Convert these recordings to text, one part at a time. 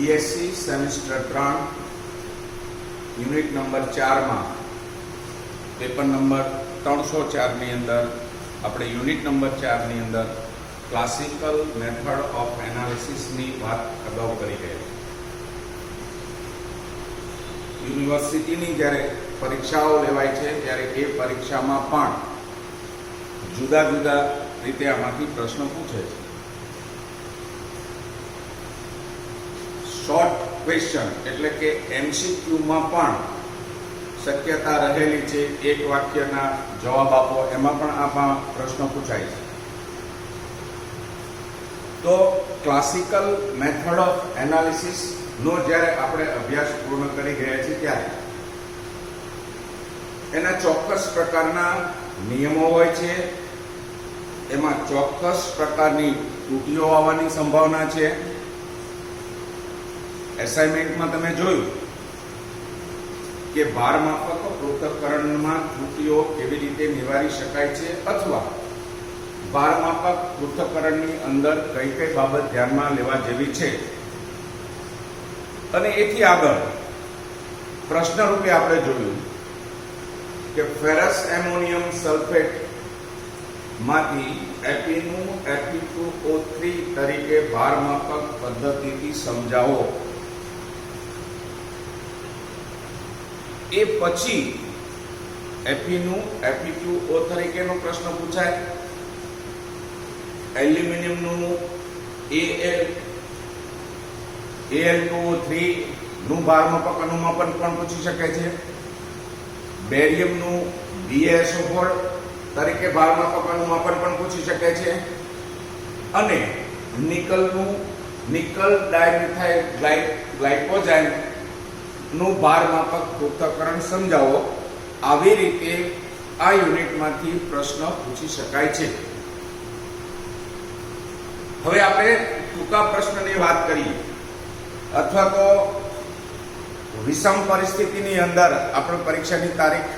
BSc semester 3 unit number 4 માં paper number 304 ની અંદર આપણે યુનિટ નંબર 4 ની અંદર ક્લાસિકલ મેથડ ઓફ એનાલિસિસ ની વાત અગાઉ કરી ગયા. યુનિવર્સિટીની જ્યારે પરીક્ષાઓ લેવાય છે ત્યારે એ પરીક્ષામાં પણ જુદા જુદા રીતે આમાંથી પ્રશ્નો પૂછે છે. શોર્ટ ક્વેશ્ચન એટલે કે એમસીક્યુમાં પણ શક્યતા રહેલી છે એક વાક્યના જવાબ આપો, એમાં પણ આમાં પ્રશ્નો પૂછાય છે. તો ક્લાસિકલ મેથડ ઓફ એનાલિસિસ નો જ્યારે આપણે અભ્યાસ પૂર્ણ કરી ગયા છીએ ત્યારે એના ચોક્કસ પ્રકારના નિયમો હોય છે, એમાં ચોક્કસ પ્રકારની ત્રુટીઓ આવવાની સંભાવના છે. એસાઇનમેન્ટમાં તમે જોયું કે ભારમાપક પૃથક્કરણમાં ત્રુટીઓ કેવી રીતે નિવારી શકાય છે અથવા ભારમાપક પૃથક્કરણની અંદર કઈ કઈ બાબત ધ્યાનમાં લેવા જેવી છે. અને એથી આગળ પ્રશ્ન રૂપે આપણે જોયું કે ફેરસ એમોનિયમ સલ્ફેટ માંથી એપીનું Fe2O3 તરીકે ભારમાપક પદ્ધતિથી સમજાવો. એ પછી એપીનું Fe2O તરીકેનો પ્રશ્ન પૂછાય, એલ્યુમિનિયમનું Al2O3 નું ભારમાપક અનુમાપન પણ પૂછી શકે છે, બેરિયમનું BaSO4 તરીકે ભારમાપક અનુમાપન પણ પૂછી શકે છે, અને નિકલનું નિકલ ડાયમિથાઇલ ગ્લાયકોજાઇન નું ભારમાપક પૃથ્થકરણ સમજાવો. આવી રીતે આ યુનિટમાંથી પ્રશ્ન પૂછી શકાય છે. હવે આપણે ટૂંકા પ્રશ્નની વાત કરીએ અથવા તો વિષમ પરિસ્થિતિની અંદર આપણી પરીક્ષાની તારીખ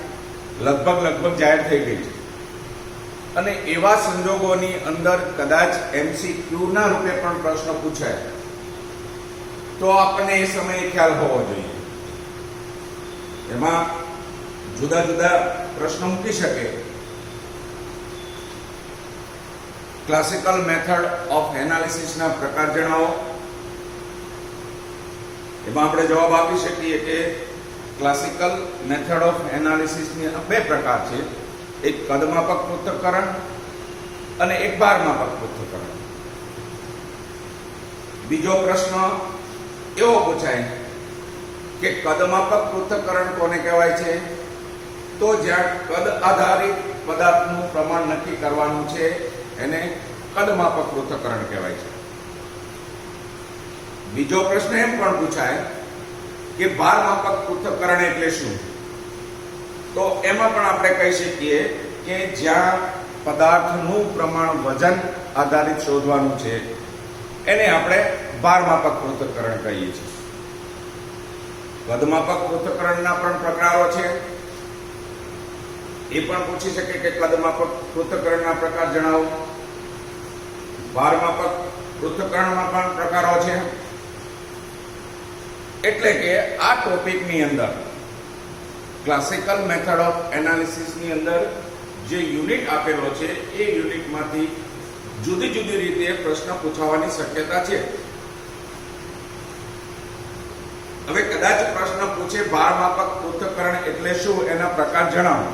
લગભગ જાહેર થઈ ગઈ છે અને એવા સંજોગોની અંદર કદાચ MCQ ના રૂપે પણ પ્રશ્ન પૂછાય તો આપણને એ સમયે ખ્યાલ હોવો જોઈએ. એમાં જુદા જુદા પ્રશ્નો મૂકી શકે. ક્લાસિકલ મેથડ ઓફ એનાલિસિસના પ્રકાર જણાવો. એમાં આપણે જવાબ આપી શકીએ કે ક્લાસિકલ મેથડ ઓફ એનાલિસિસની બે પ્રકાર છે, એક કદમાપક પૃથ્થકરણ અને એક ભારમાપક પૃથ્થકરણ. બીજો પ્રશ્ન એવો પૂછાય કે કદમાપક પૃથ્થકરણ કોને કહેવાય છે? તો જ્યાં કદ આધારિત પદાર્થનું પ્રમાણ નક્કી કરવાનું છે એને કદમાપક પૃથ્થકરણ કહેવાય છે. બીજો પ્રશ્ન એમ પણ પૂછાય કે ભારમાપક પૃથ્થકરણ એટલે શું? તો એમાં પણ આપણે કહી શકીએ કે જ્યાં પદાર્થનું પ્રમાણ વજન આધારિત શોધવાનું છે એને આપણે ભારમાપક પૃથ્થકરણ કહીએ છીએ. કદમાપક પૃથ્થકરણના પણ પ્રકારો છે, એ પણ પૂછી શકે કે કદમાપક પૃથ્થકરણના પ્રકાર જણાવો. ભારમાપક પૃથ્થકરણમાં પણ પ્રકારો છે. એટલે કે આ ટોપિકની અંદર ક્લાસિકલ મેથડ ઓફ એનાલિસિસની અંદર જે યુનિટ આપેલો છે એ યુનિટમાંથી જુદી જુદી રીતે પ્રશ્ન પૂછાવાની શક્યતા છે. હવે કદાચ પ્રશ્ન પૂછે ભારમાપક પૃથ્થકરણ એટલે શું, એના પ્રકાર જણાવો,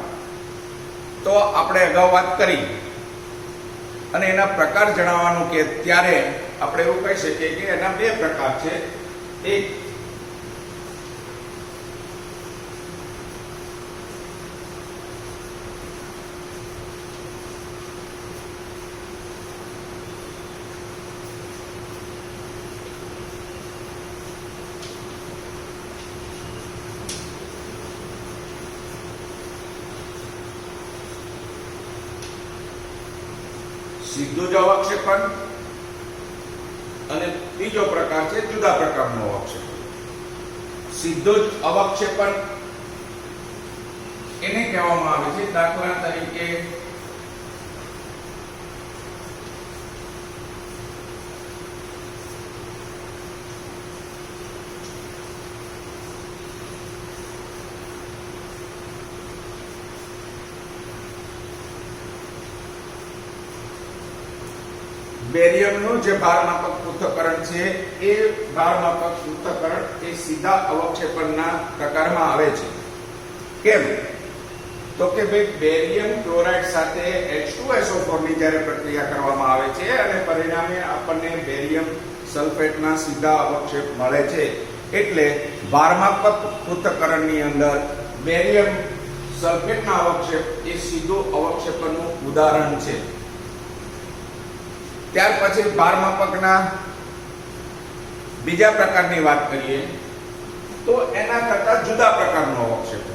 તો આપણે અગાઉ વાત કરી અને એના પ્રકાર જણાવવાનું કે ત્યારે આપણે એવું કહી શકીએ કે એના બે પ્રકાર છે. એક સીધું જ અવક્ષેપણ અને બીજો પ્રકાર છે જુદા પ્રકારનો અવક્ષેપણ. સીધું જ અવક્ષેપણ એને કહેવામાં આવે છે દાખલા તરીકે બેરિયમનું જે ભારમાપક પૃથ્થકરણ છે એ ભારમાપક પૃથ્થકરણ એ સીધા અવક્ષેપણના પ્રકારમાં આવે છે. કેમ? તો કે ભાઈ બેરિયમ ક્લોરાઇડ સાથે H2SO4 ની જ્યારે પ્રક્રિયા કરવામાં આવે છે અને પરિણામે આપણને બેરિયમ સલ્ફેટના સીધા અવક્ષેપ મળે છે, એટલે ભારમાપક પૃથ્થકરણની અંદર બેરિયમ સલ્ફેટના અવક્ષેપ એ સીધું અવક્ષેપણનું ઉદાહરણ છે. ત્યાર પછી ભારમાપકના બીજા પ્રકારની વાત કરીએ તો એના કરતા જુદા પ્રકારનું અવક્ષેપણ.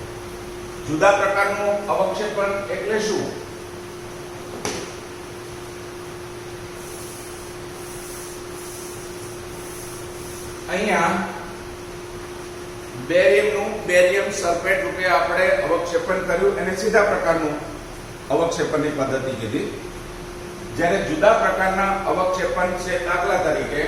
જુદા પ્રકારનું અવક્ષેપણ એટલે શું? અહીંયા બેરિયમ સલ્ફેટ રૂપે આપણે અવક્ષેપણ કર્યું અને સીધા પ્રકારનું અવક્ષેપણની પદ્ધતિ કીધી. જ્યારે જુદા પ્રકારના અવક્ષેપણ છે, દાખલા તરીકે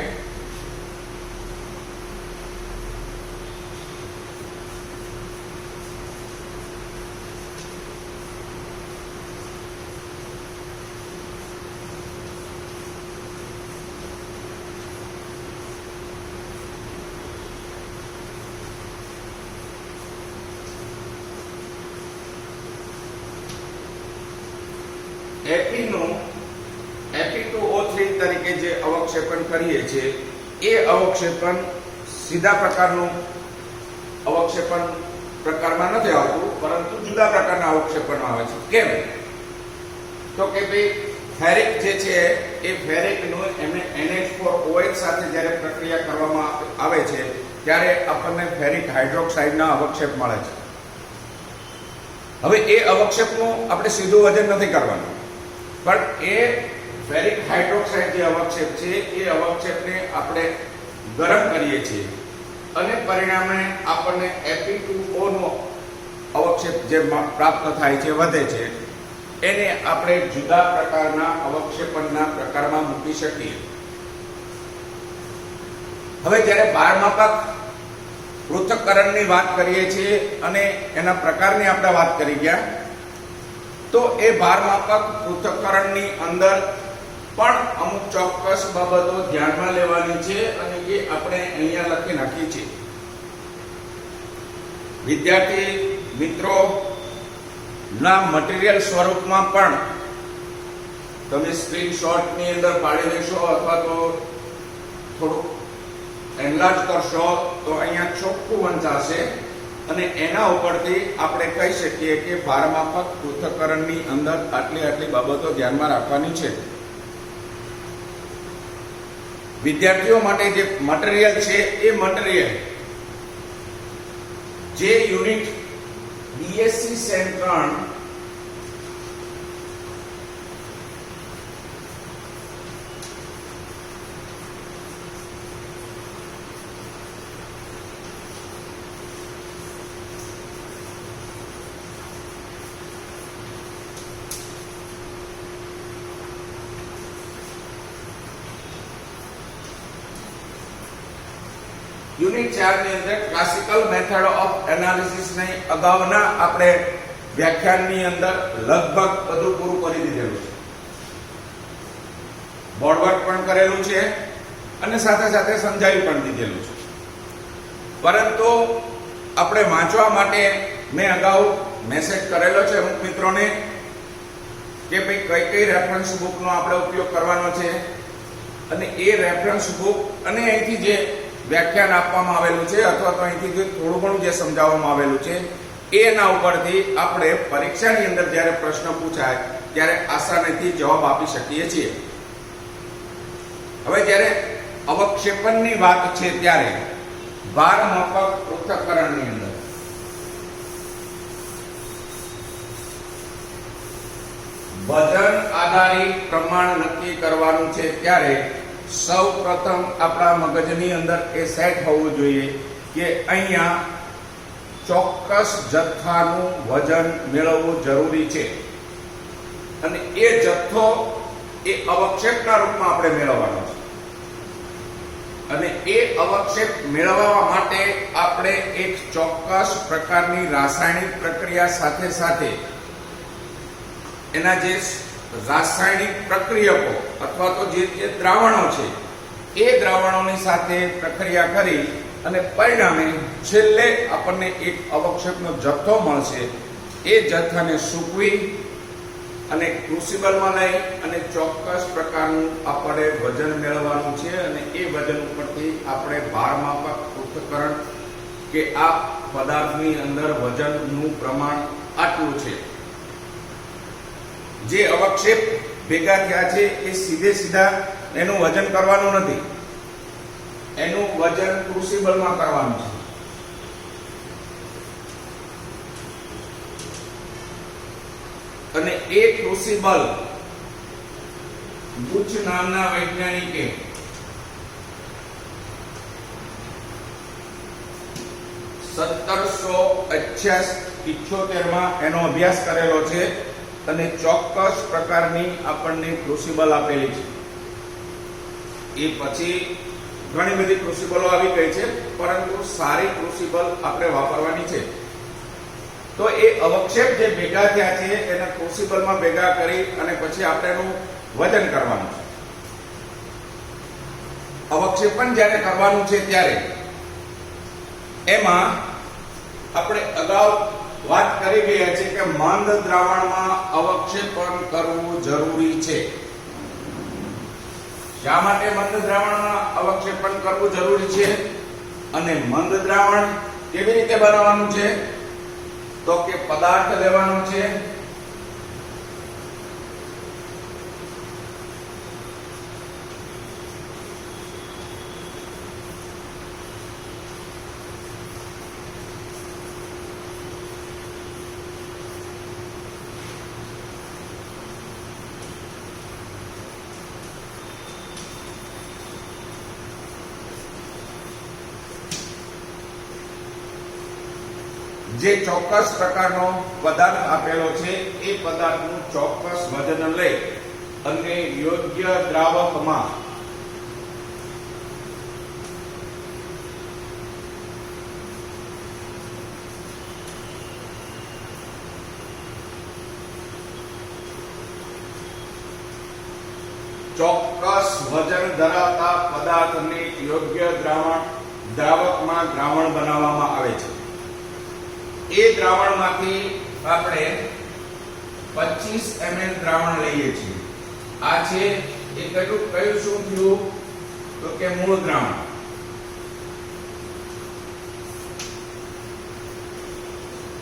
Fe2O3 તરીકે જે અવક્ષેપણ કરીએ છીએ એ અવક્ષેપણ સીધા પ્રકારનું અવક્ષેપણ પ્રકારમાં નથી આવતું, પરંતુ જુદા પ્રકારના અવક્ષેપણમાં આવે છે. કેમ? તો કે ભાઈ ફેરિક જે છે એ ફેરિકનું NH4OH સાથે જ્યારે પ્રક્રિયા કરવામાં આવે છે ત્યારે આપણને ફેરિક હાઇડ્રોક્સાઇડના અવક્ષેપ મળે છે. હવે એ અવક્ષેપનું આપણે સીધું વજન નથી કરવાનું, પણ એ ફેરિક હાઇડ્રોક્સાઇડ જે અવક્ષેપ છે એ અવક્ષેપને આપણે ગરમ કરીએ છીએ અને પરિણામે આપણને Fe2O નો અવક્ષેપ જે પ્રાપ્ત થાય છે, વધે છે, એને આપણે જુદા પ્રકારના અવક્ષેપણના પ્રકારમાં મૂકી શકીએ. હવે જ્યારે ભારમાપક પૃથ્થકરણની વાત કરીએ છીએ અને એના પ્રકારની આપણે વાત કરી ગયા, તો એ ભારમાપક પૃથ્થકરણની અંદર પણ અમુક ચોક્કસ બાબતો ધ્યાનમાં લેવાની છે અને એ આપણે અહીંયા લખી નાખી છે. વિદ્યાર્થી મિત્રો ના મટીરીયલ સ્વરૂપમાં પણ તમે સ્ક્રીનશોટની અંદર પાડી લેશો અથવા તો થોડું એનલાર્જ કરશો તો અહીંયા ચોખ્ખું વંચાશે અને એના ઉપરથી આપણે કહી શકીએ કે ભારમાપક પૃથ્થકરણની અંદર આટલી બાબતો ધ્યાનમાં રાખવાની છે. વિદ્યાર્થીઓ માટે જે મટીરીયલ છે એ મટીરીયલ જે યુનિટ BSc સેમ 3 યુનિટ 4 ની અંદર ક્લાસિકલ મેથડ ઓફ એનાલિસિસ ને અગાઉના આપણે વ્યાખ્યાનની અંદર લગભગ બધું પૂરું કરી દીધેલું છે. બોર્ડવર્ક પણ કરેલું છે અને સાથે સાથે સમજાવી પણ દીધેલું છે. પરંતુ આપણે વાંચવા માટે મેં અગાઉ મેસેજ કરેલો છે અમુક મિત્રોને કે ભાઈ કઈ રેફરન્સ બુકનો આપણે ઉપયોગ કરવાનો છે અને એ રેફરન્સ બુક અને અહીંથી જે વ્યાખ્યાન આપવામાં આવેલું છે અથવા તો અહીંથી જે થોડું ઘણું જે સમજાવવામાં આવેલું છે એના ઉપરથી આપણે પરીક્ષાની અંદર જ્યારે પ્રશ્ન પૂછાય ત્યારે આસાનીથી જવાબ આપી શકીએ છીએ. હવે જ્યારે અવક્ષેપણની વાત છે ત્યારે ભારમાપક પૃથ્થકરણની અંદર વજન આધારિત પ્રમાણ નક્કી કરવાનું છે ત્યારે સૌ પ્રથમ આપણા મગજની અંદર એ સેટ હોવું જોઈએ કે અહીંયા ચોક્કસ જથ્થાનું વજન મેળવવું જરૂરી છે અને એ જથ્થો એ અવક્ષેપના રૂપમાં આપણે મેળવવાનો છે અને એ અવક્ષેપ મેળવવા માટે આપણે એક ચોક્કસ પ્રકારની રાસાયણિક પ્રક્રિયા સાથે સાથે એના જે રાસાયણિક પ્રક્રિયકો અથવા તો જે દ્રાવણો છે એ દ્રાવણોની સાથે પ્રક્રિયા કરી અને પરિણામે છેલ્લે આપણને એક અવક્ષેપનો જથ્થો મળશે. એ જથ્થાને સૂકવી અને ક્રુસિબલમાં લઈ અને ચોક્કસ પ્રકારનું આપણે વજન મેળવવાનું છે અને એ વજન ઉપરથી આપણે ભારમાપક પૃથ્થકરણ કે આ પદાર્થની અંદર વજનનું પ્રમાણ આટલું છે. જે અવક્ષેપ ભેગા થયા છે એ સીધા એનું વજન કરવાનું નથી, એનું વજન ક્રુસિબલમાં કરવાનું છે. અને એ ક્રુસિબલ બુચ નામના વૈજ્ઞાનિકે 1778 માં એનો અભ્યાસ કરેલો છે અને ચોક્કસ પ્રકારની આપણને ક્રુસિબલ આપેલી છે. એ પછી ઘણી બધી ક્રુસિબલો આવી ગઈ છે, પરંતુ સારી ક્રુસિબલ આપણે વાપરવાની છે. તો એ અવક્ષેપ જે ભેગા થયા છે એને ક્રુસિબલમાં ભેગા કરી અને પછી આપણે એનું વજન કરવાનું છે. અવક્ષેપન જ્યારે કરવાનું છે ત્યારે એમાં આપણે અગાઉ વાત કરી ગયા છે કે મંદ દ્રાવણમાં અવક્ષેપન કરવું જરૂરી છે. શા માટે મંદ દ્રાવણમાં અવક્ષેપન કરવું જરૂરી છે અને મંદ દ્રાવણ કેવી રીતે બનાવવાનું છે? તો કે પદાર્થ લેવાનો છે, જે ચોક્કસ પ્રકારનો પદાર્થ આપેલો છે એ પદાર્થનું ચોક્કસ વજન લઈ અને યોગ્ય દ્રાવકમાં ચોક્કસ વજન ધરાવતા પદાર્થને યોગ્ય દ્રાવકમાં દ્રાવણ બનાવવામાં આવે છે. એ દ્રાવણમાંથી આપણે 25 ml દ્રાવણ લઈએ છીએ. આ છે એ કયું શું થયું? તો કે મૂળ દ્રાવણ.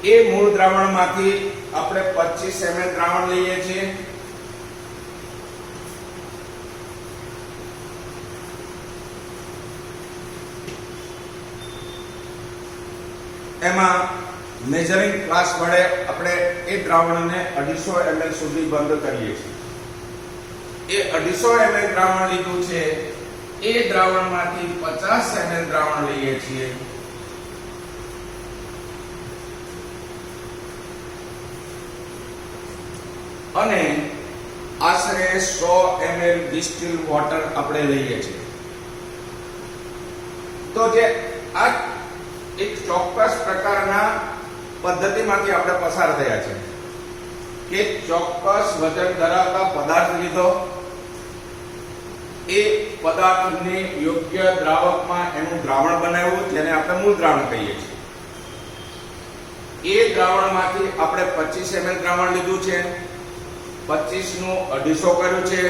એ મૂળ દ્રાવણમાંથી આપણે 25 ml દ્રાવણ લઈએ છીએ. એમાં મેજરિંગ ગ્લાસ વડે આપણે એ દ્રાવણને 250 ml સુધી બંધ કરીએ છીએ. એ 250 ml દ્રાવણ લીધું છે, એ દ્રાવણમાંથી 50 ml દ્રાવણ લઈએ છીએ. અને આશરે 100 ml ડિસ્ટિલ વોટર આપણે લઈએ છીએ. તો જે આ એક ચોક્કસ પ્રકારના પદ્ધતિમાંથી આપણે પસાર થયા છે કે ચોક્કસ વજન ધરાવતા પદાર્થ લીધો, એ પદાર્થને યોગ્ય દ્રાવકમાં એનું દ્રાવણ બનાવ્યું, જેને આપણે મૂળ દ્રાવણ કહીએ છીએ. એ દ્રાવણમાંથી આપણે 25 ml દ્રાવણ લીધું છે, 25 નું 250 કર્યું છે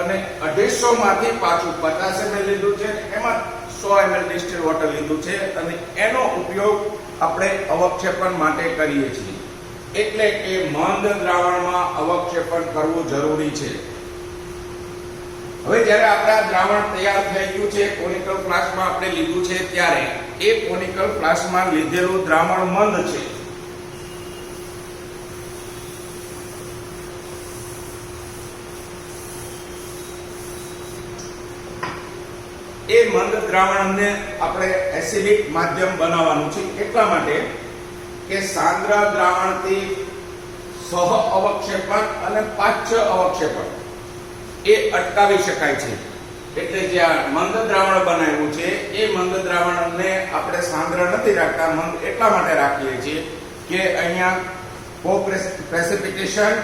અને 250 માંથી પાછું 50 ml લીધું છે, એમાં 100 ml ડિસ્ટિલ વોટર લીધું છે અને એનો ઉપયોગ આપણે અવક્ષેપન માટે કરીએ છીએ. એટલે કે મંદ દ્રાવણમાં અવક્ષેપન કરવું જરૂરી છે. હવે જ્યારે આપણા દ્રાવણ તૈયાર થઈ ગયું છે, કોનિકલ ફ્લાસ્કમાં આપણે લીધું છે, ત્યારે એ કોનિકલ ફ્લાસ્કમાં લીધેલું દ્રાવણ મંદ છે. એ મંદ દ્રાવણને આપણે એસિડિક માધ્યમ બનાવવાનું છે. એટલા માટે કે સાંદ્ર દ્રાવણથી સહ અવક્ષેપણ અને પાચ્ય અવક્ષેપણ એ અટકાવી શકાય છે. એટલે જે આ મંદ દ્રાવણ બનાવ્યું છે એ મંદ દ્રાવણને આપણે સાંદ્ર નથી રાખતા. મંદ એટલા માટે રાખીએ છીએ કે અહીંયા પ્રેસિપિટેશન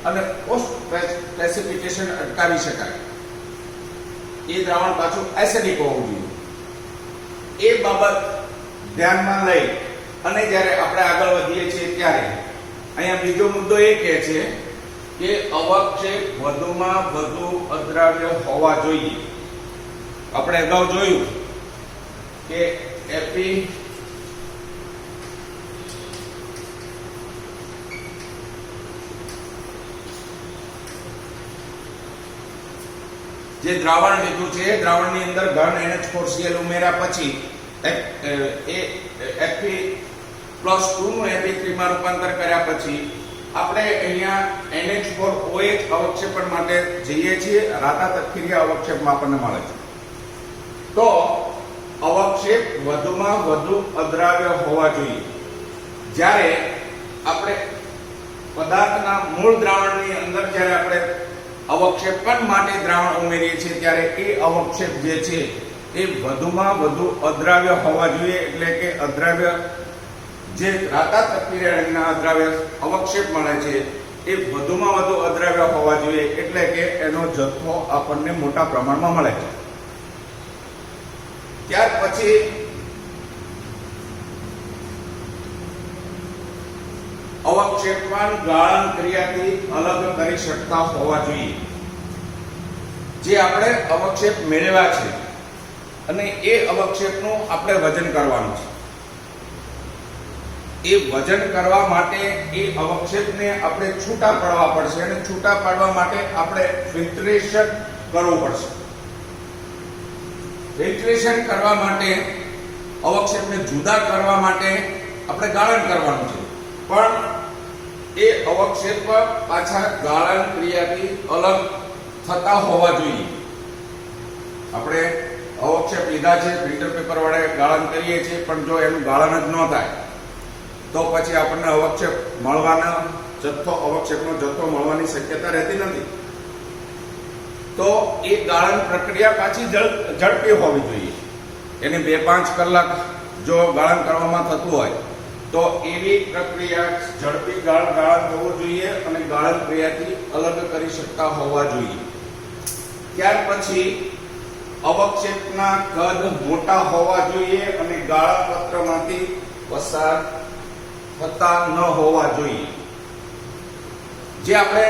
અને પોસ્ટ પ્રેસિપિટેશન અટકાવી શકાય. એ દ્રાવણ પાછું એસિડિક હોવું જોઈએ. એ બાબત ધ્યાનમાં લઈ અને જ્યારે આપણે આગળ વધીએ છીએ ત્યારે અહીંયા બીજો મુદ્દો એ કહે છે કે અવક્ષેપ વધુમાં વધુ અદ્રાવ્ય હોવા જોઈએ. આપણે અગાઉ જોયું કે એપી જે દ્રાવણ લીધું છે એ દ્રાવણની અંદર ઘન NH4Cl ઉમેર્યા પછી Fe+2 નું Fe3 માં રૂપાંતર કર્યા પછી આપણે અહીંયા NH4OH અવક્ષેપણ માટે જઈએ છીએ. રાતા તત્ક્રિયા અવક્ષેપમાં આપણને મળે છે. તો અવક્ષેપ વધુમાં વધુ અદ્રાવ્ય હોવા જોઈએ. જ્યારે આપણે પદાર્થના મૂળ દ્રાવણની અંદર જ્યારે આપણે અવક્ષેપણ માટે દ્રાવણ ઉમેરીએ છીએ ત્યારે એ અવક્ષેપ જે છે એ વધુમાં વધુ અદ્રાવ્ય હોવા જોઈએ. એટલે કે અદ્રાવ્ય જે રાતા તત્ક્રિયાના અદ્રાવ્ય અવક્ષેપ મળે છે એ વધુમાં વધુ અદ્રાવ્ય હોવા જોઈએ. એટલે કે એનો જથ્થો આપણને મોટા પ્રમાણમાં મળે છે. ત્યાર પછી અવક્ષેપણ ગાળણ ક્રિયાથી અલગ કરી શકતા હોવા જોઈએ. જે આપણે અવક્ષેપ મેળવ્યા છે અને એ અવક્ષેપનું આપણે વજન કરવાનું છે. એ વજન કરવા માટે એ અવક્ષેપને આપણે છૂટા પાડવા પડશે અને છૂટા પાડવા માટે આપણે ફિલ્ટરેશન કરવું પડશે. ફિલ્ટરેશન કરવા માટે અવક્ષેપને જુદા કરવા માટે આપણે ગાળણ કરવાનું છે. પણ એ અવક્ષેપ પાછા ગાળણ ક્રિયાથી અલગ થતા હોવા જોઈએ. આપણે અવક્ષેપ લીધા છે, ફિલ્ટર પેપર વડે ગાળણ કરીએ છીએ, પણ જો એનું ગાળણ જ ન થાય તો પછી આપણને અવક્ષેપ મળવાનો અવક્ષેપનો જથ્થો મળવાની શક્યતા રહેતી નથી. તો એ ગાળણ પ્રક્રિયા પાછી ઝડપી હોવી જોઈએ. એને 2-5 કલાક જો ગાળણ કરવામાં થતું હોય તો એવી પ્રક્રિયા ઝડપી ગાળણ થવું જોઈએ અને ગાળણ ક્રિયાથી અલગ કરી શકતા હોવા જોઈએ. ત્યાર પછી અવક્ષેપના કદ મોટા હોવા જોઈએ અને ગાળણ પત્રમાંથી પસાર થતા ન હોવા જોઈએ. જે આપણે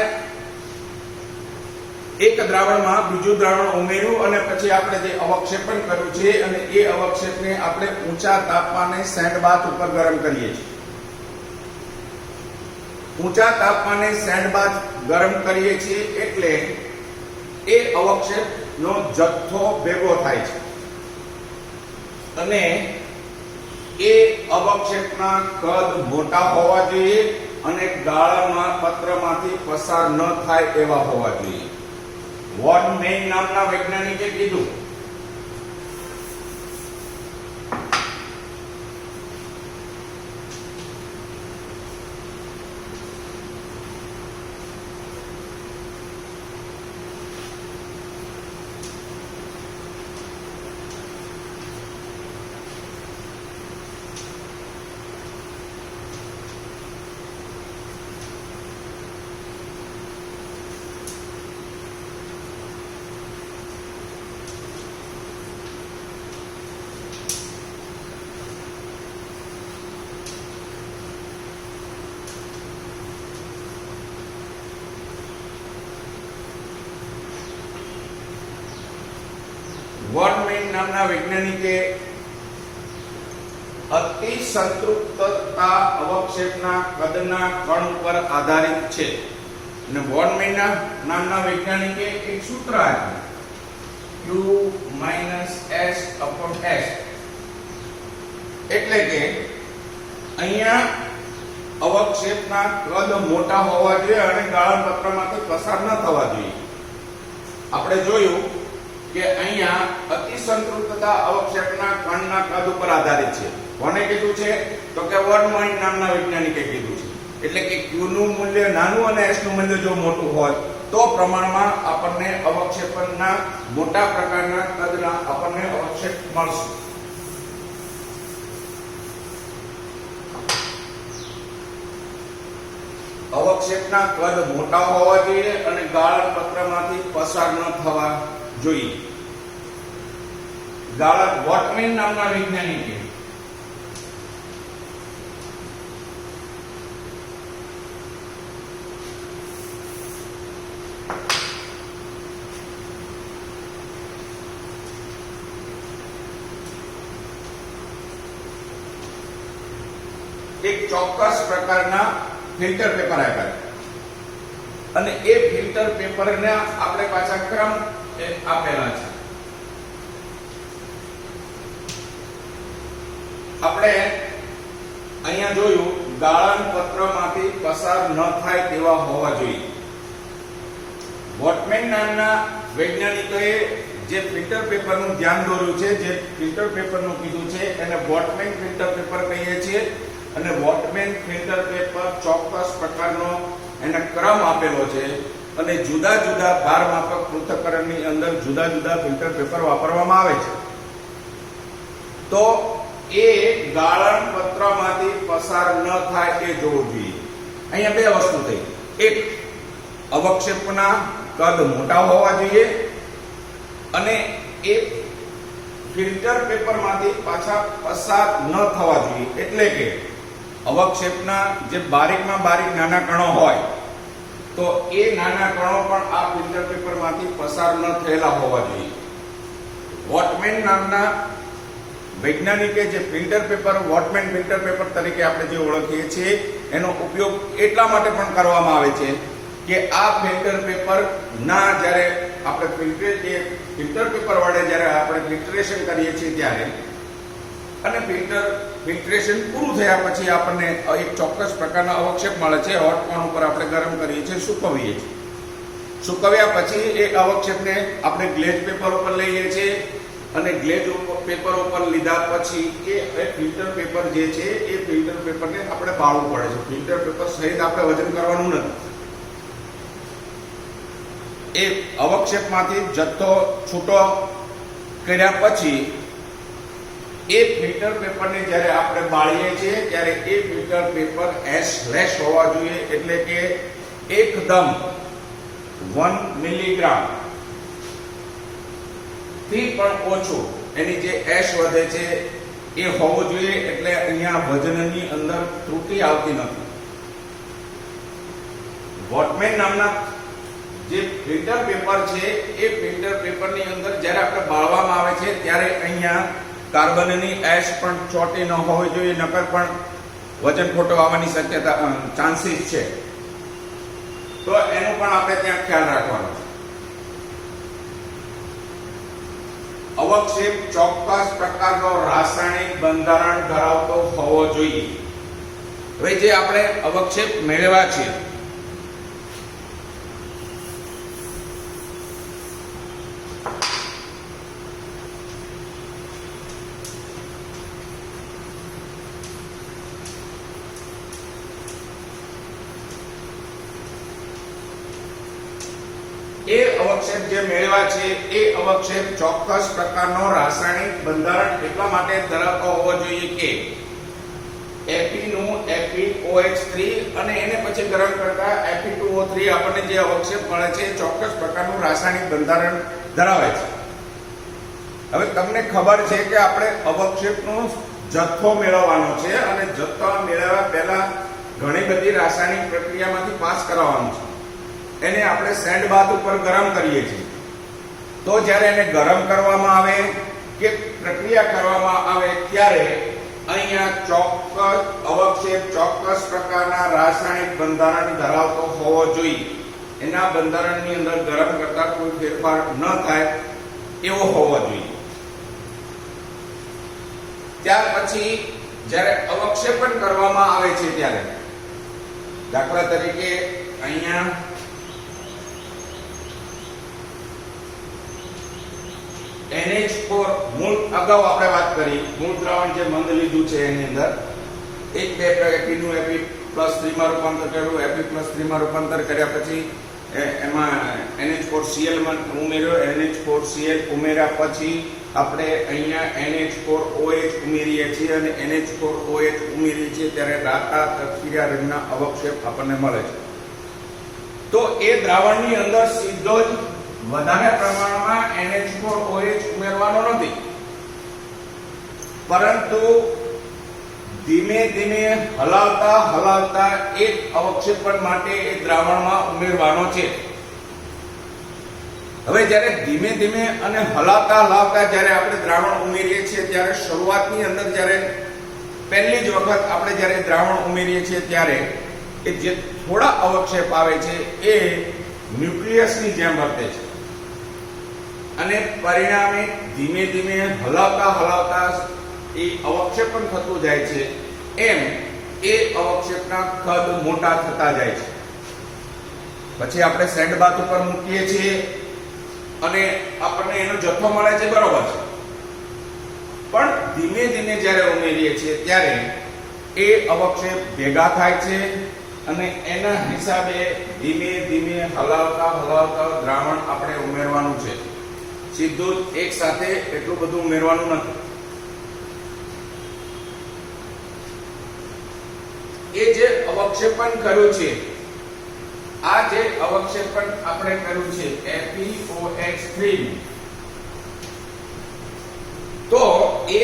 એક દ્રાવણમાં બીજું દ્રાવણ ઉમેર્યું અને પછી આપણે જે અવક્ષેપણ કર્યું છે અને એ અવક્ષેપને આપણે ઊંચા તાપમાને સેન્ડ બાથ ઉપર ગરમ કરીએ છીએ. ઊંચા તાપમાને સેન્ડ બાથ ગરમ કરીએ છીએ એટલે એ અવક્ષેપનો જથ્થો ભેગો થાય છે અને એ અવક્ષેપના કદ મોટા હોવા જોઈએ અને ગાળણમાં પત્રમાંથી પસાર ન થાય એવા હોવા જોઈએ. વોન મેઇન નામના વૈજ્ઞાનિકે કીધું વોન મેઇન નામના વૈજ્ઞાનિકે અતિ સંતૃપ્તતા અવક્ષેપના કદના કણ ઉપર આધારિત છે. અને વોન મેઇન નામના વૈજ્ઞાનિકે એક સૂત્ર આપ્યું Q - S/S. એટલે કે અહીંયા અવક્ષેપના કદ મોટા હોવા જોઈએ અને ગાળણ પત્રમાંથી પસાર ન થવા જોઈએ. આપણે જોયું કે અહીંયા અતિ સંતૃપ્તતા અવક્ષેપના કણના કદ ઉપર આધારિત છે. કોને કીધું છે? તો કે વોન મેઇન નામના વૈજ્ઞાનિકે કીધું છે. એટલે કે Q નું મૂલ્ય નાનું અને S નું મૂલ્ય જો મોટું હોય તો પ્રમાણમાં આપણને અવક્ષેપણના મોટા પ્રકારના કદના આપણને અવક્ષેપ મળશે. અવક્ષેપના કદ મોટા હોવા જોઈએ અને ગાળણ પત્રમાંથી પસાર ન થવા જોઈએ. ગાળણ વોટમેન નામના વૈજ્ઞાનિકે એક ચોક્કસ પ્રકારના ફિલ્ટર પેપર આપ્યા અને એ ફિલ્ટર પેપરના આપણે પાછા ક્રમ આપેલા છે. આપણે અહીંયા જોયું ગાળણ પત્રમાંથી પસાર ન થાય તેવા હોવા જોઈએ. વોટમેન નામના વૈજ્ઞાનિકોએ જે ફિલ્ટર પેપરનું ધ્યાન દોર્યું છે, જે ફિલ્ટર પેપરનું કીધું છે એને વોટમેન ફિલ્ટર પેપર કહીએ છીએ. અને વોટમેન ફિલ્ટર પેપર ચોક્કસ પ્રકારનો એને ક્રમ આપેલો છે અને જુદા જુદા ભારમાપક પૃથ્થકરણની અંદર જુદા જુદા ફિલ્ટર પેપર વાપરવામાં આવે છે. તો એ ગાળણ પત્રમાંથી પસાર ન થાય એ જોવું જોઈએ. અહીંયા બે વસ્તુ થઈ. એક, અવક્ષેપના કદ મોટા હોવા જોઈએ અને એ ફિલ્ટર પેપરમાંથી પાછા પસાર ન થવા જોઈએ. એટલે કે અવક્ષેપના જે બારીકમાં બારીક નાના કણો હોય તો એ નાના કણો પણ આ ફિલ્ટર પેપરમાંથી પસાર ન થયેલા હોવા જોઈએ. વોટમેન નામના વૈજ્ઞાનિકે જે ફિલ્ટર પેપર વોટમેન ફિલ્ટર પેપર તરીકે આપણે જે ઓળખીએ છીએ એનો ઉપયોગ એટલા માટે પણ કરવામાં આવે છે કે આ ફિલ્ટર પેપર ના જ્યારે આપણે ફિલ્ટર પેપર વડે જ્યારે આપણે ફિલ્ટરેશન કરીએ છીએ ત્યારે અને ફિલ્ટરેશન પૂરું થયા પછી આપણને એક ચોક્કસ પ્રકારના અવક્ષેપ મળે છે. હોટ પોન ઉપર આપણે ગરમ કરીએ છીએ, સૂકવીએ છીએ. સૂકવ્યા પછી એ અવક્ષેપને આપણે ગ્લેઝ પેપર ઉપર લઈએ છીએ અને ગ્લેઝ પેપર ઉપર લીધા પછી એ ફિલ્ટર પેપર જે છે એ ફિલ્ટર પેપરને આપણે બાળવું પડે છે. ફિલ્ટર પેપર સહિત આપણે વજન કરવાનું નથી. એ અવક્ષેપમાંથી જથ્થો છૂટો કર્યા પછી એ ફિલ્ટર પેપરને જ્યારે આપણે બાળીએ છીએ ત્યારે એ ફિલ્ટર પેપર એશલેશ હોવા જોઈએ. એટલે કે એકદમ 1 મિલીગ્રામ થી પણ ઓછું એની જે એશ વધે છે એ હોવું જોઈએ. એટલે અહીંયા વજનની અંદર ત્રુટિ આવતી નથી. વોટમેન નામના જે ફિલ્ટર પેપર છે એ ફિલ્ટર પેપરની અંદર જ્યારે આપણે બાળવામાં આવે છે ત્યારે અહીંયા કાર્બનની એશ પણ ચોટી ન હોવી જોઈએ, નકર પણ વજન ખોટો આવવાની શક્યતા ચાન્સીસ છે. તો એનું પણ આપણે ત્યાં ખ્યાલ રાખવાનો છે. અવક્ષેપ ચોક્કસ પ્રકારનો રાસાયણિક બંધારણ ધરાવતો હોવો જોઈએ. હવે જે આપણે અવક્ષેપ મેળવ્યા છે એ અવક્ષેપ જે મેળવ્યા છે એ અવક્ષેપ ચોક્કસ પ્રકારનો રાસાયણિક બંધારણ એટલા માટે ધરાવતો હોવો જોઈએ કે Fe નું FeOH3 અને એને પછી ગરમ કરતા Fe2O3 આપણને જે અવક્ષેપ મળે છે ચોક્કસ પ્રકારનું રાસાયણિક બંધારણ ધરાવે છે. હવે તમને ખબર છે કે આપણે અવક્ષેપનો જથ્થો મેળવવાનો છે અને જથ્થો મેળવ્યા પહેલા ઘણી બધી રાસાયણિક પ્રક્રિયામાંથી પાસ કરાવવાનું છે. એને આપણે સેન્ડ બાથ ઉપર ગરમ કરીએ છીએ. તો જ્યારે એને ગરમ કરવામાં આવે કે પ્રક્રિયા કરવામાં આવે ત્યારે અહીંયા ચોક્કસ અવક્ષેપ ચોક્કસ પ્રકારના રાસાયણિક બંધારણ ધરાવતો હોવો જોઈએ. એના બંધારણની અંદર ગરમ કરતા કોઈ ફેરફાર ન થાય એવો હોવો જોઈએ. ત્યાર પછી જ્યારે અવક્ષેપન કરવામાં આવે છે ત્યારે દાખલા તરીકે અહીંયા NH4 મૂળ અગાઉ આપણે વાત કરી મૂળ દ્રાવણ જે મંદ લીધું છે એની અંદર એક બે Fe નું Fe+3 માં રૂપાંતર કર્યું. Fe+3 માં રૂપાંતર કર્યા પછી એમાં NH4Cl માં ઉમેર્યો. NH4Cl ઉમેર્યા પછી આપણે અહીંયા NH4OH ઉમેરીએ છીએ અને NH4OH ઉમેરીએ છીએ ત્યારે રાતા તરફીયા રંગના અવક્ષેપ આપણને મળે છે. તો એ દ્રાવણની અંદર સીધો જ વધારે પ્રમાણમાં NH4OH ઉમેરવાનો નથી, પરંતુ ધીમે ધીમે હલાવતા એક અવક્ષેપણ માટે એ દ્રાવણમાં ઉમેરવાનો છે. હવે જ્યારે ધીમે ધીમે અને હલાવતા જ્યારે આપણે દ્રાવણ ઉમેરીએ છીએ ત્યારે શરૂઆતની અંદર જ્યારે પહેલી જ વખત આપણે જ્યારે દ્રાવણ ઉમેરીએ છીએ ત્યારે એ જે થોડા અવક્ષેપ આવે છે એ ન્યુક્લિયસની જેમ વર્તે છે અને પરિણામે ધીમે ધીમે હલાવતા એ અવક્ષેપણ થતું જાય છે, એમ એ અવક્ષેપના કદ મોટા થતા જાય છે. પછી આપણે સેન્ડ બાથ ઉપર મૂકીએ છીએ અને આપણને એનો જથ્થો મળે છે, બરોબર છે, પણ ધીમે ધીમે જ્યારે ઉમેરીએ છીએ ત્યારે એ અવક્ષેપ ભેગા થાય છે અને એના હિસાબે ધીમે ધીમે હલાવતા દ્રાવણ આપણે ઉમેરવાનું છે. સીધું જ એક સાથે એટલું બધું ઉમેરવાનું નથી. એ જે અવક્ષેપણ કર્યું છે, આ જે અવક્ષેપણ આપણે કર્યું છે FeOH3, તો એ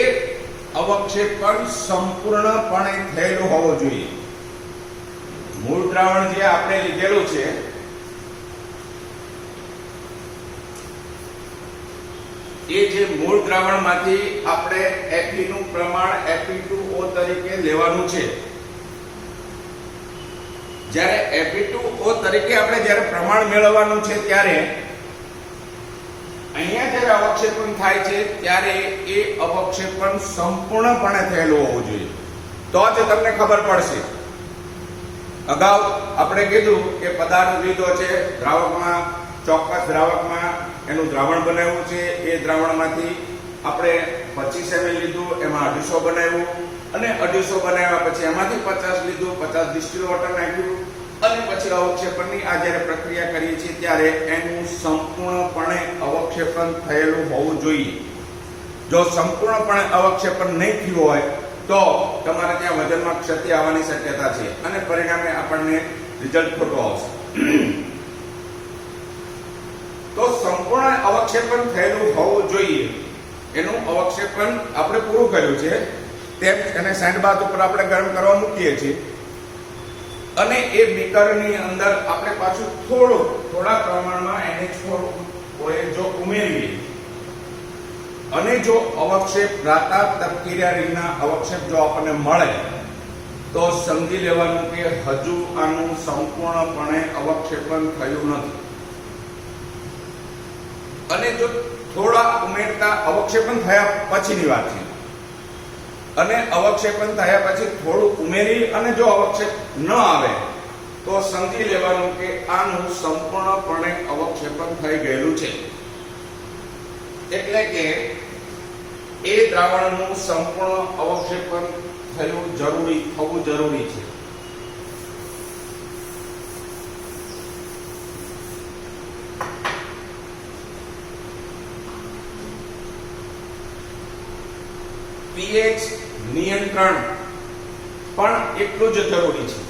અવક્ષેપણ સંપૂર્ણપણે થયેલું હોવું જોઈએ. મૂળ દ્રાવણ જે આપણે લીધેલું છે એ જે મૂળ દ્રાવણમાંથી આપણે Fe નું પ્રમાણ Fe2O તરીકે લેવાનું છે. જ્યારે Fe2O તરીકે આપણે જ્યારે પ્રમાણ મેળવવાનું છે ત્યારે અહીંયા જ્યારે અવક્ષેપણ થાય છે ત્યારે એ અવક્ષેપણ સંપૂર્ણપણે થયેલું હોવું જોઈએ, તો જ તમને ખબર પડશે. અગાઉ આપણે કીધું કે પદાર્થ લીધો છે, દ્રાવકમાં ચોક્કસ દ્રાવકમાં એનું દ્રાવણ બનાવ્યું છે, એ દ્રાવણમાંથી આપણે 25 ml લીધું, એમાં 250 બનાવ્યું અને 250 બનાવ્યા પછી એમાંથી 50 લીધું, 50 ડિસ્ટિલ વોટર નાખ્યું અને પછી અવક્ષેપણની આ જ્યારે પ્રક્રિયા કરીએ છીએ ત્યારે એનું સંપૂર્ણપણે અવક્ષેપણ થયેલું હોવું જોઈએ. જો સંપૂર્ણપણે અવક્ષેપણ નહીં થયું હોય તો તમારે ત્યાં વજનમાં ક્ષતિ આવવાની શક્યતા છે અને પરિણામે આપણને રિઝલ્ટ ખોટું આવશે. તો સંપૂર્ણ અવક્ષેપણ થયેલું હોવું જોઈએ. એનું અવક્ષેપણ આપણે પૂરું કર્યું છે તેમ એને સેન્ડ બાથ ઉપર આપણે ગરમ કરવા મૂકીએ છીએ અને એ બીકરની અંદર આપણે પાછું થોડા પ્રમાણમાં NH4OH જો ઉમેરીએ અને જો અવક્ષેપ રાતા તપકિર્યા અવક્ષેપ જો આપણને મળે તો સમજી લેવાનું કે હજુ આનું સંપૂર્ણપણે અવક્ષેપણ થયું નથી. અને જો થોડા ઉમેરતા અવક્ષેપણ થયા પછીની વાત છે અને અવક્ષેપણ થયા પછી થોડું ઉમેરી અને જો અવક્ષેપ ન આવે તો સમજી લેવાનું કે આનું સંપૂર્ણપણે અવક્ષેપણ થઈ ગયેલું છે. એટલે કે એ દ્રાવણનું સંપૂર્ણ અવક્ષેપણ થવું જરૂરી છે. pH નિયંત્રણ પણ એટલું જ જરૂરી છે.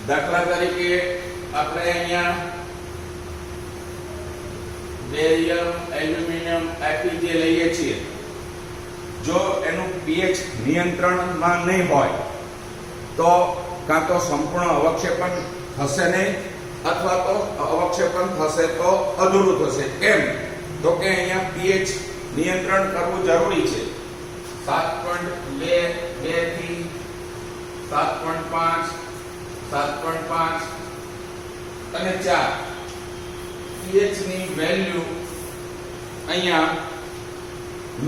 દાખલા તરીકે આપણે અહીંયા બેરિયમ, એલ્યુમિનિયમ, Fe જે લઈએ છીએ, જો એનું pH નિયંત્રણમાં નહીં હોય તો કાં તો સંપૂર્ણ અવક્ષેપણ થશે નહીં અથવા તો અવક્ષેપણ થશે તો અધૂરું થશે. કેમ? તો કે અહીંયા pH નિયંત્રણ કરવું જરૂરી છે. 7.2 થી 7.5, 7.5 અને 4 pH ની વેલ્યુ અહીંયા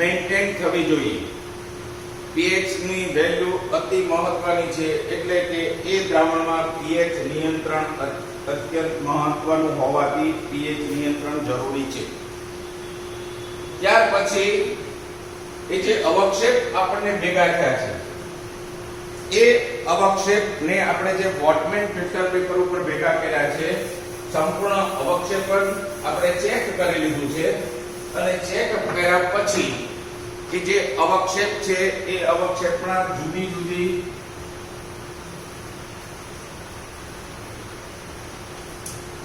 મેન્ટેન થવી જોઈએ. pH ની વેલ્યુ અતિ મહત્વની છે, એટલે કે એ દ્રાવણમાં pH નિયંત્રણ અત્યંત મહત્વનું હોવાથી pH નિયંત્રણ જરૂરી છે. ત્યાર પછી એ જે અવક્ષેપ આપણને ભેગા થયા છે એ અવક્ષેપને આપણે જે વોટમેન ફિલ્ટર પેપર ઉપર ભેગા કર્યા છે, સંપૂર્ણ અવક્ષેપણ આપણે ચેક કરી લીધું છે અને ચેક કર્યા પછી કે જે અવક્ષેપ છે એ અવક્ષેપના જુદી જુદી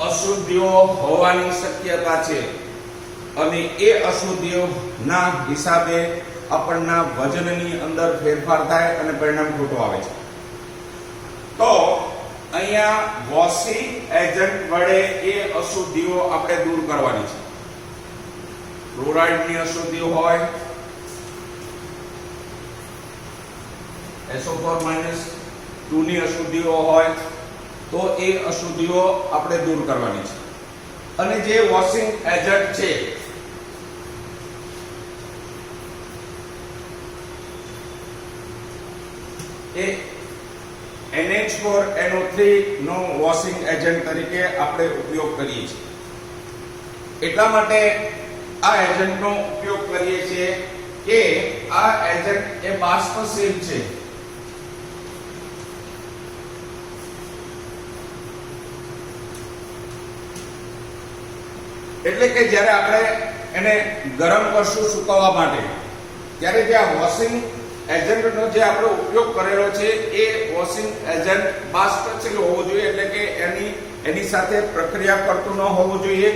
અશુદ્ધિઓ હોવાની શક્યતા છે અને એ અશુદ્ધિઓના હિસાબે આપણના વજનની અંદર ફેરફાર થાય અને પરિણામ ખોટું આવે છે. તો અહીંયા વોશિંગ એજન્ટ વડે એ અશુદ્ધિઓ આપણે દૂર કરવાની છે. ક્લોરાઇડની અશુદ્ધિઓ હોય, SO4- ની અશુદ્ધિઓ હોય તો એ અશુદ્ધિઓ આપણે દૂર કરવાની છે. અને જે વોશિંગ એજન્ટ છે એ NH4NO3 નો વોશિંગ એજન્ટ તરીકે આપણે ઉપયોગ કરીએ છીએ. એટલા માટે આ એજન્ટનો ઉપયોગ કરીએ છીએ કે આ એજન્ટ એ બાષ્પશીલ છે. એટલે કે જ્યારે આપણે એને ગરમ કરશું સુકવવા માટે, ત્યારે જે આ વોશિંગ એજન્ટનો જે આપણે ઉપયોગ કરેલો છે એ વોશિંગ એજન્ટ બાષ્પશીલ હોવો જોઈએ. એટલે કે એની સાથે પ્રક્રિયા કરતું ન હોવું જોઈએ.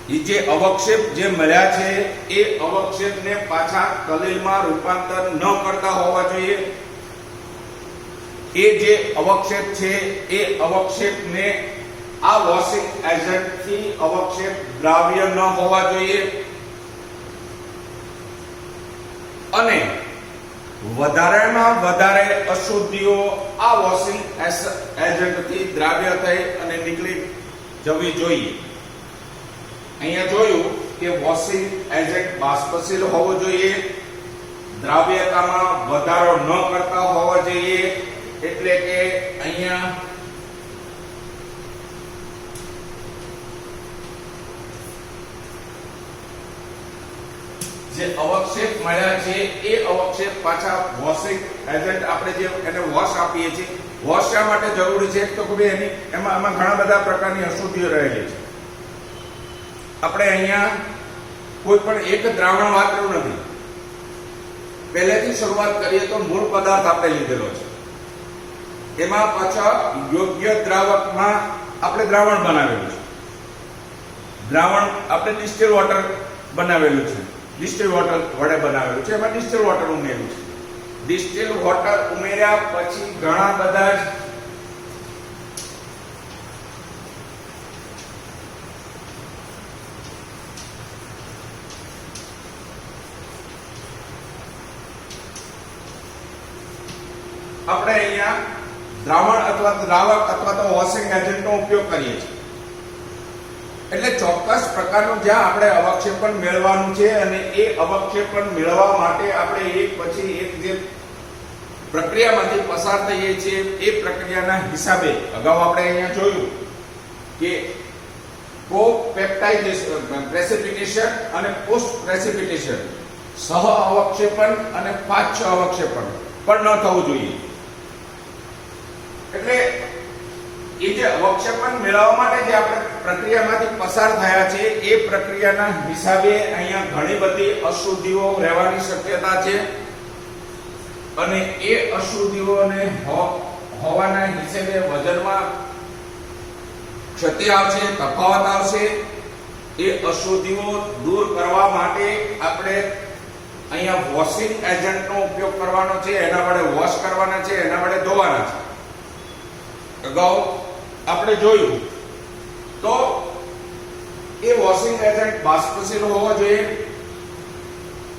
એ જે અવક્ષેપ જે મળ્યા છે એ અવક્ષેપને પાછા કલીલમાં રૂપાંતર ન કરતા હોવા જોઈએ. એ જે અવક્ષેપ છે એ અવક્ષેપને આ વોશિંગ એજન્ટથી અવક્ષેપ દ્રાવ્ય ન હોવા જોઈએ. અને વધારેમાં વધારે અશુદ્ધિઓ આ વોશિંગ એજન્ટથી દ્રાવ્ય થઈ અને નીકળી જવી જોઈએ. અહીંયા જોયું કે વોશિંગ એજન્ટ બાષ્પશીલ હોવો જોઈએ, દ્રાવ્યતામાં વધારો ન કરતા હોવો જોઈએ. એટલે કે અહીંયા જે અવક્ષેપ મળ્યા છે એ અવક્ષેપ પાછા વોશિંગ એજન્ટ આપણે જે એને વોશ આપીએ છીએ, વોશ શા માટે જરૂરી છે? તો કે એમાં ઘણા બધા પ્રકારની અશુદ્ધિઓ રહેલી છે. આપણે અહીંયા કોઈ પણ એક દ્રાવણ વાપર્યું નથી. પહેલેથી શરૂઆત કરીએ તો મૂળ પદાર્થ આપણે લીધેલો છે. એમાં પાછા યોગ્ય દ્રાવકમાં આપણે દ્રાવણ બનાવેલું છે. દ્રાવણ આપણે ડિસ્ટિલ વોટર બનાવેલું છે. ડિસ્ટિલ વોટર વડે બનાવેલું છે. એમાં ડિસ્ટિલ વોટર ઉમેર્યું છે. ડિસ્ટિલ વોટર ઉમેર્યા પછી ઘણા બધા આપણે અહીંયા દ્રાવણ અથવા દ્રાવક અથવા તો વોશિંગ એજન્ટનો ઉપયોગ કરીએ છીએ. એટલે ચોક્કસ પ્રકારનું જ્યાં આપણે અવક્ષેપણ મેળવવાનું છે અને એ અવક્ષેપણ મેળવવા માટે આપણે એક પછી એક જે પ્રક્રિયામાંથી પસાર થઈએ છીએ એ પ્રક્રિયાના હિસાબે અગાઉ આપણે અહીંયા જોયું કે કો-પેપ્ટાઇડેશન, પ્રેસિપિટેશન અને પોસ્ટ પ્રેસિપિટેશન, સહ અવક્ષેપણ અને પાછ અવક્ષેપણ પણ ન થવું જોઈએ. એટલે એ જે અવક્ષેપણ મેળવવા માટે જે આપણે પ્રક્રિયામાંથી પસાર થયા છે એ પ્રક્રિયાના હિસાબે અહીંયા ઘણી બધી અશુદ્ધિઓ રહેવાની શક્યતા છે. અને એ અશુદ્ધિઓને હોવાના હિસાબે વજનમાં ક્ષતિ આવશે, તફાવત આવશે. એ અશુદ્ધિઓ દૂર કરવા માટે આપણે અહીંયા વોશિંગ એજન્ટનો ઉપયોગ કરવાનો છે. એના વડે વોશ કરવાના છે, એના વડે ધોવાના છે. અગાઉ આપણે જોયું તો એ વોશિંગ એજન્ટ બાષ્પશીલ હોવો જોઈએ.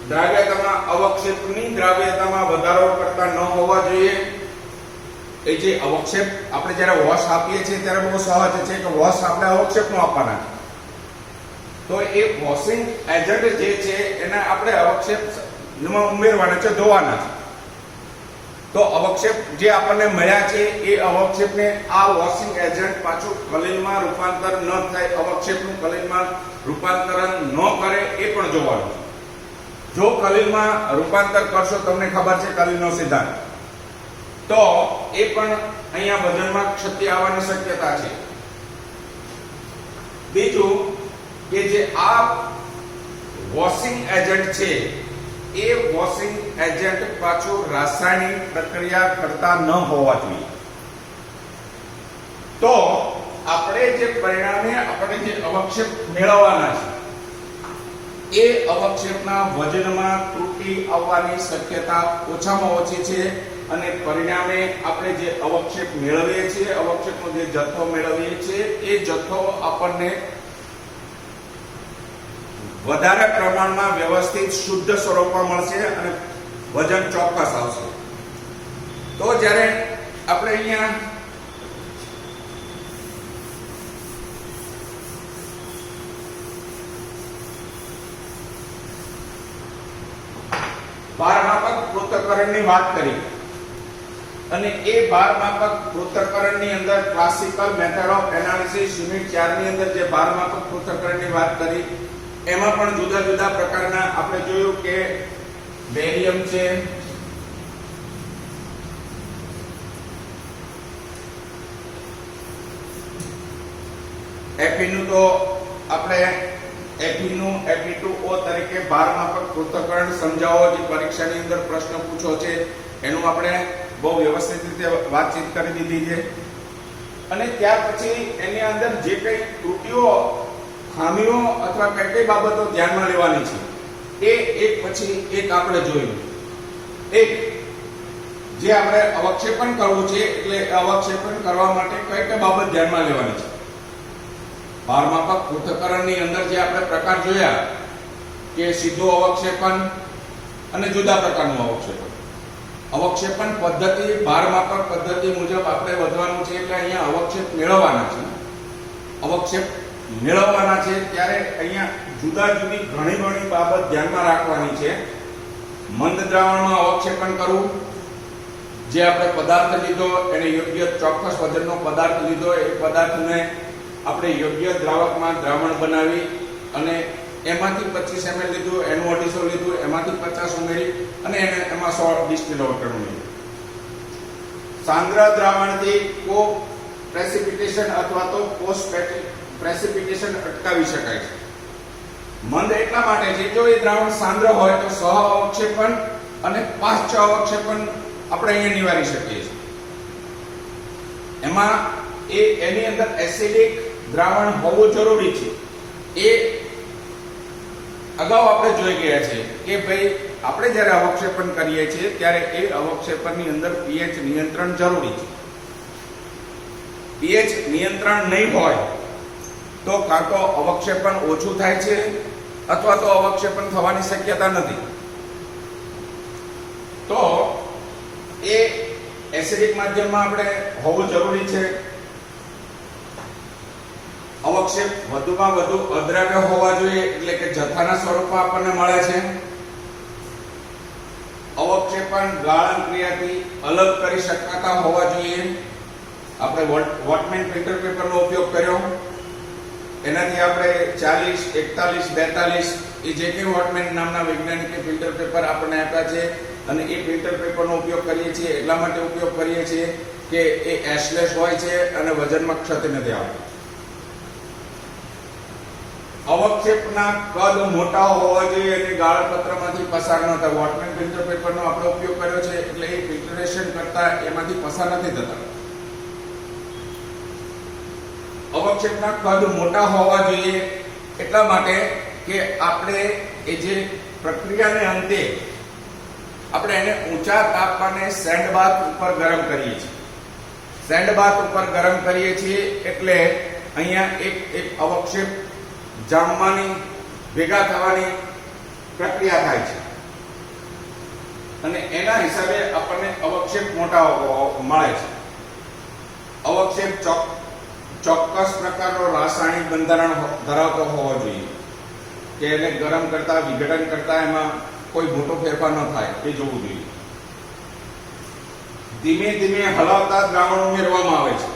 દ્રાવ્યતામાં અવક્ષેપની દ્રાવ્યતામાં વધારો કરતા ન હોવા જોઈએ. એ જે અવક્ષેપ આપણે જ્યારે વોશ આપીએ છીએ ત્યારે બહુ સહજ છે કે વોશ આપણે અવક્ષેપનું આપવાના છે. તો એ વોશિંગ એજન્ટ જે છે એને આપણે અવક્ષેપમાં ઉમેરવાના છે, ધોવાના છે. તો અવક્ષેપ જે આપણને મળ્યા છે એ અવક્ષેપને આ વોશિંગ એજન્ટ પાછું કલીલમાં રૂપાંતર ન થાય, અવક્ષેપનું કલીલમાં રૂપાંતરણ ન કરે એ પણ જોવાનું છે. જો કલીલમાં રૂપાંતર કરશો, તમને ખબર છે કલીલનો સિદ્ધાંત, તો એ પણ અહીંયા વજનમાં ક્ષતિ આવવાની શક્યતા છે. બીજું કે જે આ વોશિંગ એજન્ટ છે એ વોશિંગ એજન્ટ પાછું રાસાયણિક પ્રક્રિયા કરતા ન હોવા જોઈએ. તો આપણે જે પરિણામે આપણે જે અવક્ષેપ મેળવવાના છે એ અવક્ષેપના વજનમાં ત્રુટિ આવવાની શક્યતા ઓછામાં ઓછી છે અને પરિણામે આપણે જે અવક્ષેપ મેળવીએ છીએ, અવક્ષેપનો જે જથ્થો મેળવીએ છીએ એ જથ્થો આપણને વધારે પ્રમાણમાં વ્યવસ્થિત શુદ્ધ સ્વરૂપમાં મળશે અને વજન ચોક્કસ આવશે. તો જ્યારે આપણે અહીંયા ભારમાપક પૃથ્થકરણની વાત કરી અને એ ભારમાપક પૃથ્થકરણની અંદર classical method of analysis unit 4 ની અંદર જે ભારમાપક પૃથ્થકરણની વાત કરી એમાં પણ જુદા જુદા પ્રકારના આપણે જોયું કે બેરિયમ છે, એફીનું તો આપણે એફીનું Fe2O તરીકે ભારમાપક પૃથ્થકરણ સમજાવો જે પરીક્ષાની અંદર પ્રશ્ન પૂછો છે એનું આપણે બહુ વ્યવસ્થિત રીતે વાતચીત કરી દીધી છે. અને ત્યાર પછી એની અંદર જે કઈ ત્રુટિઓ, ખામીઓ અથવા કઈ કઈ બાબતો ધ્યાનમાં લેવાની છે એ એક પછી એક આપણે જોયું. એક જે આપણે અવક્ષેપણ કરવું છે એટલે અવક્ષેપણ કરવા માટે કઈ કઈ બાબત ધ્યાનમાં લેવાની છે. ભારમાપક પૃથ્થકરણની અંદર જે આપણે પ્રકાર જોયા કે સીધું અવક્ષેપણ અને જુદા પ્રકારનું અવક્ષેપણ. અવક્ષેપણ પદ્ધતિ ભારમાપક પદ્ધતિ મુજબ આપણે વધવાનું છે એટલે અહીંયા અવક્ષેપ મેળવવાના છે. અવક્ષેપ મેળવવાના છે ત્યારે અહીંયા જુદા જુદી ઘણી બાબત ધ્યાનમાં રાખવાની છે. મંદ દ્રાવણમાં અવક્ષેપણ કરવું, જે આપણે પદાર્થ લીધો એને યોગ્ય ચોક્કસ વજનનો પદાર્થ લીધો, એ પદાર્થને આપણે યોગ્ય દ્રાવકમાં દ્રાવણ બનાવી અને એમાંથી 25 ml લીધું, એનું 250 લીધું, એમાંથી 50 ઉમેરી અને એને એમાં 100 ડિસ્ટિલ વોટર ઉમેર્યું. સાંદ્ર દ્રાવણથી કો પ્રેસિપિટેશન અથવા તો પોસ્ટ પ્રેસિપિટેશન અટકાવી શકાય છે. મંદ એટલા માટે છે જો એ દ્રાવણ સાંદ્ર હોય તો સહ અવક્ષેપણ અને પાશ્ચ અવક્ષેપણ આપણે અહીંયા નિવારી શકીએ છીએ. એમાં એની અંદર એસિડિક દ્રાવણ હોવું જરૂરી છે. એ અગાઉ આપણે જોઈ ગયા છે કે ભાઈ આપણે જ્યારે અવક્ષેપણ કરીએ છીએ ત્યારે એ અવક્ષેપણની અંદર pH નિયંત્રણ જરૂરી છે. pH નિયંત્રણ નહીં હોય તો કાં તો અવક્ષેપણ ઓછું થાય છે અથવા તો અવક્ષેપણ થવાની શક્યતા નથી. તો એ એસિડિક માધ્યમમાં આપણે હોવું જરૂરી છે. અવક્ષેપ વધુમાં વધુ અદ્રાવ્ય હોવા જોઈએ એટલે કે જથ્થાના સ્વરૂપમાં આપણને મળે છે. અવક્ષેપણ ગાળણ ક્રિયાથી અલગ કરી શકાતા હોવા જોઈએ. આપણે વોટમેન ફિલ્ટર પેપરનો ઉપયોગ કર્યો, એનાથી આપણે 40, 41, 42 એ જે કે વોટમેન નામના વૈજ્ઞાનિકે ફિલ્ટર પેપર આપણને આપ્યા છે અને એ ફિલ્ટર પેપરનો ઉપયોગ કરીએ છીએ એટલા માટે ઉપયોગ કરીએ છીએ કે એ એશલેસ હોય છે અને વજનમાં ક્ષતિ નથી આવતી. અવક્ષેપના કદ મોટા હોવા જોઈએ અને ગાળપત્રમાંથી પસાર ન થાય. વોટમેન ફિલ્ટર પેપરનો આપણે ઉપયોગ કર્યો છે એટલે એ ફિલ્ટરેશન કરતા એમાંથી પસાર નથી થતા. અવક્ષેપના કદ મોટા હોવા જોઈએ એટલા માટે કે આપણે એ જે પ્રક્રિયાને અંતે આપણે એને ઊંચા તાપમાને સેન્ડ બાથ ઉપર ગરમ કરીએ છીએ. સેન્ડ બાથ ઉપર ગરમ કરીએ છીએ એટલે અહીંયા એક અવક્ષેપ જામવાની, ભેગા થવાની પ્રક્રિયા થાય છે અને એના હિસાબે આપણને અવક્ષેપ મોટા મળે છે. અવક્ષેપ ચોક્કસ પ્રકારનો રાસાયણિક બંધારણ ધરાવતો હોવો જોઈએ કે એને ગરમ કરતા, વિઘટન કરતા એમાં કોઈ મોટો ફેરફાર ન થાય એ જોવું જોઈએ. ધીમે ધીમે હલાવતા દ્રાવણ ઉમેરવામાં આવે છે.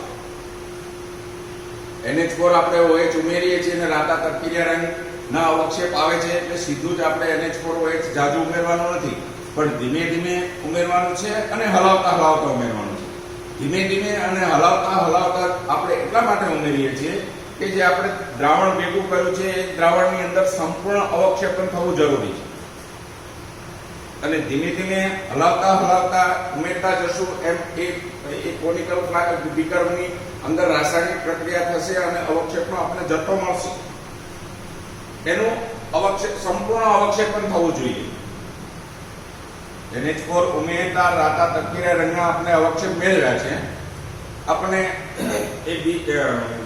NH4 આપણે OH ઉમેરીએ છીએ અને રાતા તરકીરિયા રંગના અવક્ષેપ આવે છે એટલે સીધું જ આપણે NH4 OH જાજુ ઉમેરવાનું નથી, પણ ધીમે ધીમે ઉમેરવાનું છે અને હલાવતા ઉમેરવાનું છે. ધીમે ધીમે અને હલાવતા આપણે એટલા માટે ઉમેરીએ છીએ કે જે આપણે દ્રાવણ ભેગું કર્યું છે એ દ્રાવણની અંદર સંપૂર્ણ અવક્ષેપણ થવું જરૂરી છે. અને ધીમે ધીમે હલાવતા હલાવતા ઉમેરતા જશું એમ એ કોનિકલ બીકરની અંદર રાસાયણિક પ્રક્રિયા થશે અને અવક્ષેપનો આપણે જથ્થો મળશે. એનું સંપૂર્ણ અવક્ષેપન થવું જોઈએ. NH4 ઉમેરતા રાતા તકતીરા રંગના આપણે અવક્ષેપ મેળવ્યા છે. આપણે એ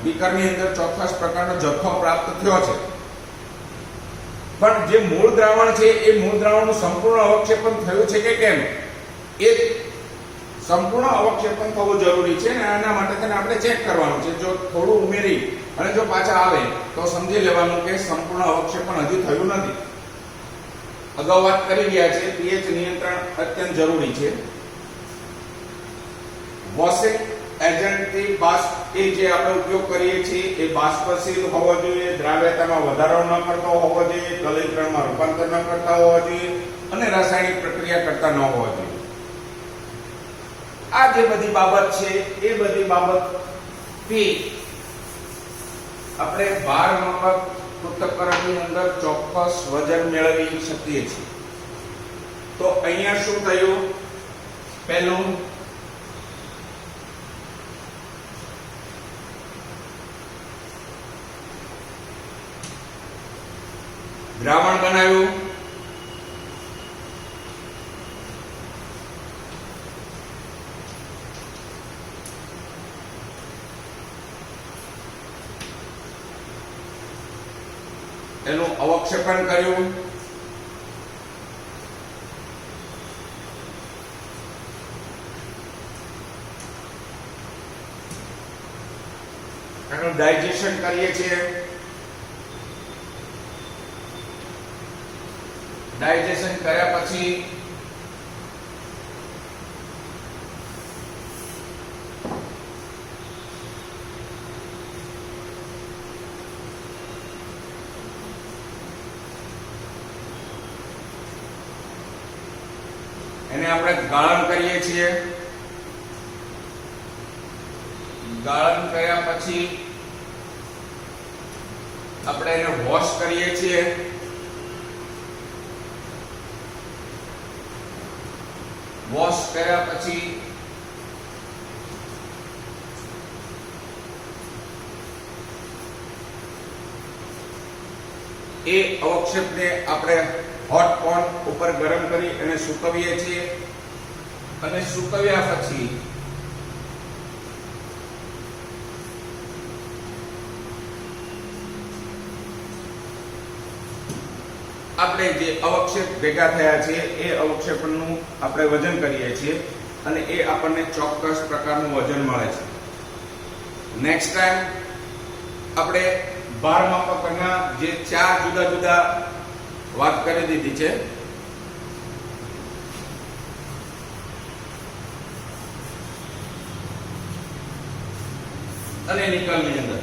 બીકરની અંદર ચોક્કસ પ્રકારનો જથ્થો પ્રાપ્ત થયો છે. પણ જે મૂળ દ્રાવણ છે એ મૂળ દ્રાવણનું સંપૂર્ણ અવક્ષેપન થયું છે કે કેમ એ સંપૂર્ણ અવક્ષેપન થવું જરૂરી છે અને આના માટે તેને આપણે ચેક કરવાનું છે. જો થોડું ઉમેરી અને જો પાછા આવે તો સમજી લેવાનું કે સંપૂર્ણ અવક્ષેપન હજી થયું નથી. અગાઉ વાત કરી ગયા છે pH નિયંત્રણ અત્યંત જરૂરી છે. વોશિંગ એજન્ટથી બાષ્પ એ જે આપણે ઉપયોગ કરીએ છીએ એ બાષ્પશીલ હોવો જોઈએ, દ્રાવ્યતામાં વધારો ન કરતો હોવો જોઈએ, ગલનીકરણમાં રૂપાંતર ન કરતા હોવા જોઈએ અને રાસાયણિક પ્રક્રિયા કરતા ન હોવા જોઈએ. આ જે બધી બાબત છે એ બધી બાબતથી આપણે ભાર માપક પૃથ્થકરણની અંદર ચોક્કસ વજન મેળવી શકીએ છીએ. તો અહીંયા શું થયું? પહેલું દ્રાવણ બનાવ્યું, એનું અવક્ષેપન કર્યું, એનું ડાયજેશન કરીએ છીએ. ડાયજેશન કર્યા પછી એને આપણે ગાળણ કરીએ છીએ. ગાળણ કર્યા પછી આપણે એને વોશ કરીએ છીએ. વોશ કર્યા પછી એ અવક્ષેપને આપણે હોટ પોન ઉપર ગરમ કરી અને સૂકવીએ છીએ અને સૂકવ્યા પછી આપણે જે અવક્ષેપ ભેગા થયા છે એ અવક્ષેપનું આપણે વજન કરીએ છીએ અને એ આપણને ચોક્કસ પ્રકારનું વજન મળે છે. નેક્સ્ટ ટાઈમ આપણે ભાર માપકના જે 4 જુદા જુદા વાત કરી દીધી છે અને નિકાલની અંદર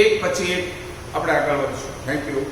એક પછી એક આપણે આગળ વધીશું. Thank you.